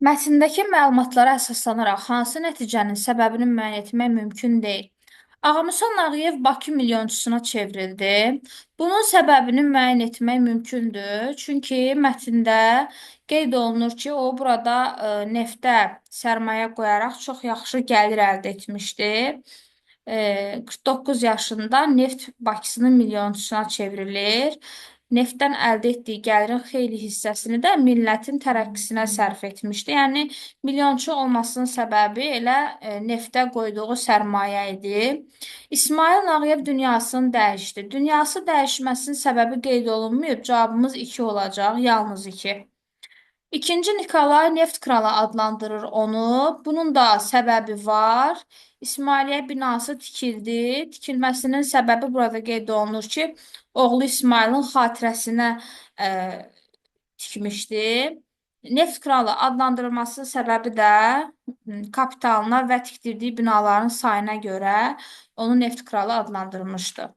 Mətndəki məlumatlara əsaslanaraq hansı nəticənin səbəbini müəyyən etmək mümkün deyil? Ağamüsün Nağıyev Bakı milyonçusuna çevrildi. Bunun səbəbini müəyyən etmək mümkündür. Çünki mətndə qeyd olunur ki, o burada neftə sərmayə qoyaraq çox yaxşı gəlir əldə etmişdi. 49 yaşında neft Bakısının milyonçusuna çevrilir. Neftdən əldə etdiyi gəlirin xeyli hissəsini də millətin tərəqqisinə sərf etmişdi. Yəni milyonçu olmasının səbəbi elə neftə qoyduğu sərmayə idi. İsmail Nağıyev dünyasını dəyişdi. Dünyası dəyişməsinin səbəbi qeyd olunmayıb. Cavabımız 2 olacaq, yalnız 2. İkinci Nikolay Neft Kralı adlandırır onu. Bunun da səbəbi var. İsmailiyyə binası tikildi. Tikilməsinin səbəbi burada qeyd olunur ki, oğlu İsmailin xatirəsinə ə, tikmişdi. Neft Kralı adlandırılması səbəbi də kapitalına və tikdirdiyi binaların sayına görə onu Neft Kralı adlandırmışdı.